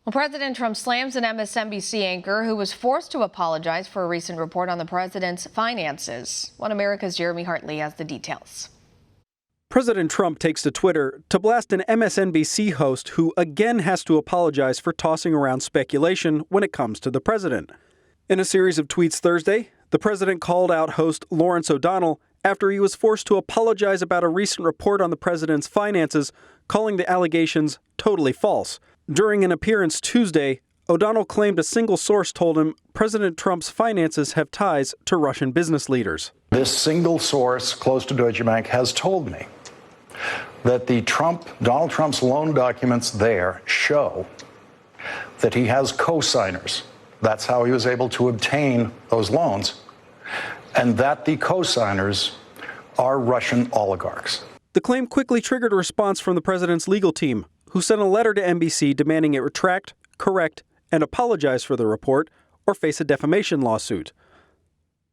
Well, President Trump slams an MSNBC anchor who was forced to apologize for a recent report on the president's finances. One America's Jeremy Hartley has the details. President Trump takes to Twitter to blast an MSNBC host who again has to apologize for tossing around speculation when it comes to the president. In a series of tweets Thursday, the president called out host Lawrence O'Donnell after he was forced to apologize about a recent report on the president's finances, calling the allegations totally false. During an appearance Tuesday, O'Donnell claimed a single source told him President Trump's finances have ties to Russian business leaders. This single source close to Deutsche Bank has told me that Donald Trump's loan documents there show that he has co-signers. That's how he was able to obtain those loans, and that the co-signers are Russian oligarchs. The claim quickly triggered a response from the president's legal team, who sent a letter to NBC demanding it retract, correct, and apologize for the report or face a defamation lawsuit.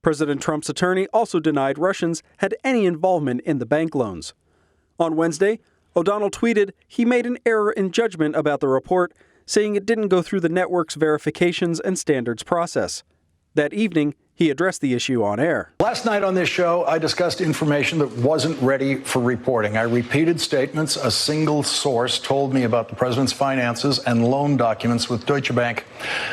President Trump's attorney also denied Russians had any involvement in the bank loans. On Wednesday, O'Donnell tweeted he made an error in judgment about the report, saying it didn't go through the network's verifications and standards process. That evening, he addressed the issue on air. Last night on this show, I discussed information that wasn't ready for reporting. I repeated statements a single source told me about the president's finances and loan documents with Deutsche Bank,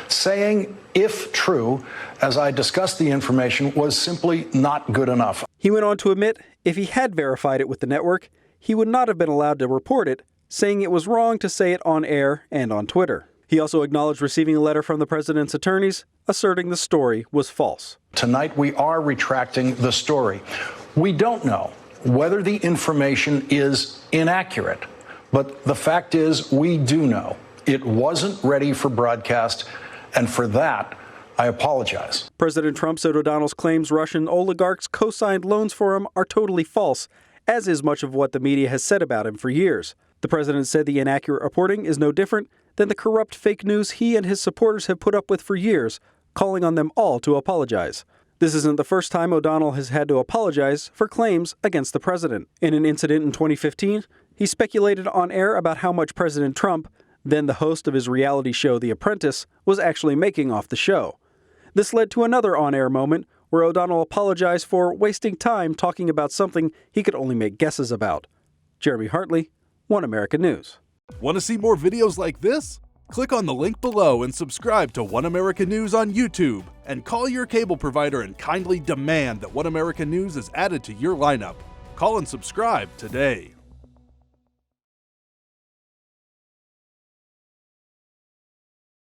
saying, if true, as I discussed the information, was simply not good enough. He went on to admit if he had verified it with the network, he would not have been allowed to report it, saying it was wrong to say it on air and on Twitter. He also acknowledged receiving a letter from the president's attorneys asserting the story was false. Tonight, we are retracting the story. We don't know whether the information is inaccurate, but the fact is we do know it wasn't ready for broadcast, and for that, I apologize. President Trump said O'Donnell's claims Russian oligarchs co-signed loans for him are totally false, as is much of what the media has said about him for years. The president said the inaccurate reporting is no different than the corrupt fake news he and his supporters have put up with for years, calling on them all to apologize. This isn't the first time O'Donnell has had to apologize for claims against the president. In an incident in 2015, he speculated on air about how much President Trump, then the host of his reality show The Apprentice, was actually making off the show. This led to another on-air moment where O'Donnell apologized for wasting time talking about something he could only make guesses about. Jeremy Hartley, One America News. Want to see more videos like this? Click on the link below and subscribe to One America News on YouTube, and call your cable provider and kindly demand that One America News is added to your lineup. Call and subscribe today.